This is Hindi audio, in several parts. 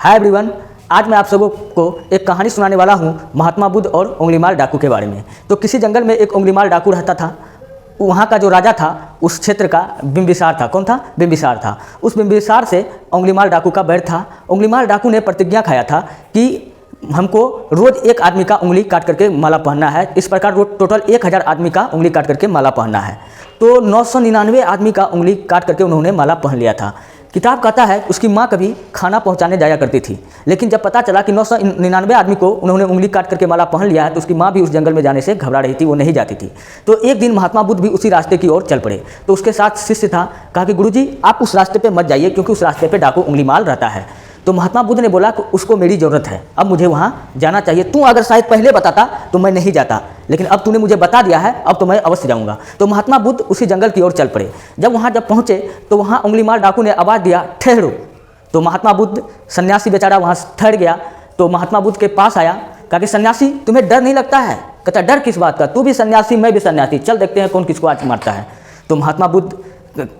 हाय एवरीवन, आज मैं आप सबों को एक कहानी सुनाने वाला हूँ महात्मा बुद्ध और उंगलीमाल डाकू के बारे में। तो किसी जंगल में एक उंगलीमाल डाकू रहता था। वहाँ का जो राजा था उस क्षेत्र का बिंबिसार था। कौन था? बिंबिसार था। उस बिंबिसार से उंगलीमाल डाकू का बैर था। उंगलीमाल डाकू ने प्रतिज्ञा खाया था कि हमको रोज़ एक आदमी का उंगली काट करके माला पहनना है। इस प्रकार रोज टोटल 1000 आदमी का उंगली काट करके माला पहनना है। तो 999 आदमी का उंगली काट करके उन्होंने माला पहन लिया था। किताब कहता है उसकी माँ कभी खाना पहुंचाने जाया करती थी, लेकिन जब पता चला कि 999 आदमी को उन्होंने उंगली काट करके माला पहन लिया है तो उसकी माँ भी उस जंगल में जाने से घबरा रही थी, वो नहीं जाती थी। तो एक दिन महात्मा बुद्ध भी उसी रास्ते की ओर चल पड़े। तो उसके साथ शिष्य था। कहा कि गुरुजी आप उस रास्ते पे मत जाइए क्योंकि उस रास्ते पे डाकू उंगलीमाल रहता है। तो महात्मा बुद्ध ने बोला कि उसको मेरी ज़रूरत है, अब मुझे वहाँ जाना चाहिए। तू अगर शायद पहले बताता तो मैं नहीं जाता, लेकिन अब तूने मुझे बता दिया है, अब तो मैं अवश्य जाऊँगा। तो महात्मा बुद्ध उसी जंगल की ओर चल पड़े। जब पहुँचे तो वहाँ उंगलीमाल डाकू ने आवाज़ दिया, ठहरो। तो महात्मा बुद्ध सन्यासी बेचारा वहाँ ठहर गया। तो महात्मा बुद्ध के पास आया, कहा कि सन्यासी तुम्हें डर नहीं लगता है? कहता डर किस बात का, तू भी सन्यासी मैं भी सन्यासी, चल देखते हैं कौन किसको आज मारता है। तो महात्मा बुद्ध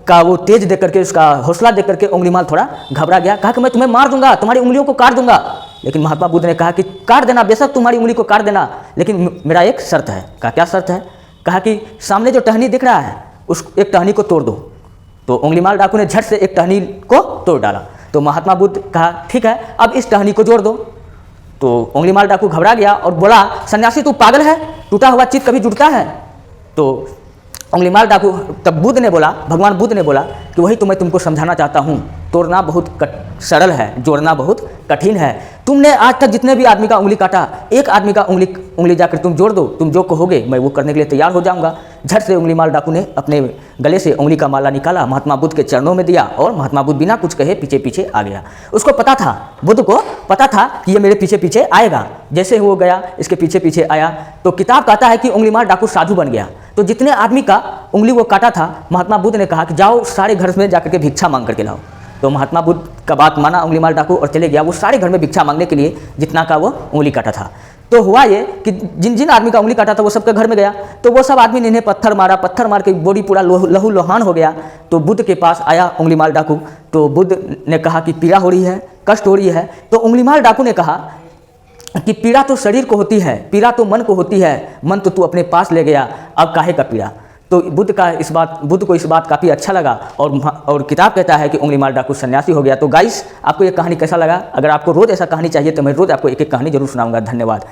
का वो तेज देख करके, उसका हौसला देख करके उंगलीमाल थोड़ा घबरा गया। कहा कि मैं तुम्हें मार दूंगा, तुम्हारी उंगलियों को काट दूंगा। लेकिन महात्मा बुद्ध ने कहा कि काट देना, बेशक तुम्हारी उंगली को काट देना, लेकिन मेरा एक शर्त है। कहा क्या शर्त है? कहा कि सामने जो टहनी दिख रहा है उस एक टहनी को तोड़ दो। तो उंगलीमाल डाकू ने झट से एक टहनी को तोड़ डाला। तो महात्मा बुद्ध कहा ठीक है, अब इस टहनी को जोड़ दो। तो उंगलीमाल डाकू घबरा गया और बोला, सन्यासी तू पागल है, टूटा हुआ चित कभी जुड़ता है? तो उंगलीमाल डाकू, तब बुद्ध ने बोला, भगवान बुद्ध ने बोला कि वही तो मैं तुमको समझाना चाहता हूँ, तोड़ना बहुत सरल है, जोड़ना बहुत कठिन है। तुमने आज तक जितने भी आदमी का उंगली काटा, एक आदमी का उंगली जाकर तुम जोड़ दो, तुम जो कहोगे मैं वो करने के लिए तैयार हो जाऊंगा। झट से उंगलीमाल डाकू ने अपने गले से उंगली का माला निकाला, महात्मा बुद्ध के चरणों में दिया और महात्मा बुद्ध बिना कुछ कहे पीछे पीछे आ गया। उसको पता था, बुद्ध को पता था कि ये मेरे पीछे पीछे आएगा। जैसे वो गया, इसके पीछे पीछे आया। तो किताब कहता है कि उंगलीमाल डाकू साधु बन गया। तो जितने आदमी का उंगली वो काटा था, महात्मा बुद्ध ने कहा कि जाओ सारे घर में जाकर के भिक्षा मांग करके लाओ। तो महात्मा बुद्ध का बात माना उंगलीमाल डाकू और चले गया वो सारे घर में भिक्षा मांगने के लिए, जितना का वो उंगली काटा था। तो हुआ ये कि जिन जिन आदमी का उंगली काटा था वो सबके घर में गया। तो वो सब आदमी ने इन्हें पत्थर मार के बॉडी पूरा लहू लोहान हो गया। तो बुद्ध के पास आया उंगलीमाल डाकू। तो बुद्ध ने कहा कि पीड़ा हो रही है, कष्ट हो रही है। तो उंगलीमाल डाकू ने कहा कि पीड़ा तो शरीर को होती है, पीड़ा तो मन को होती है, मन तो तू अपने पास ले गया, अब काहे का पीड़ा। तो बुद्ध को इस बात काफ़ी अच्छा लगा और किताब कहता है कि उंगलीमाल डाकू सन्यासी हो गया। तो गाइस, आपको ये कहानी कैसा लगा? अगर आपको रोज़ ऐसा कहानी चाहिए तो मैं रोज़ आपको एक एक कहानी जरूर सुनाऊंगा। धन्यवाद।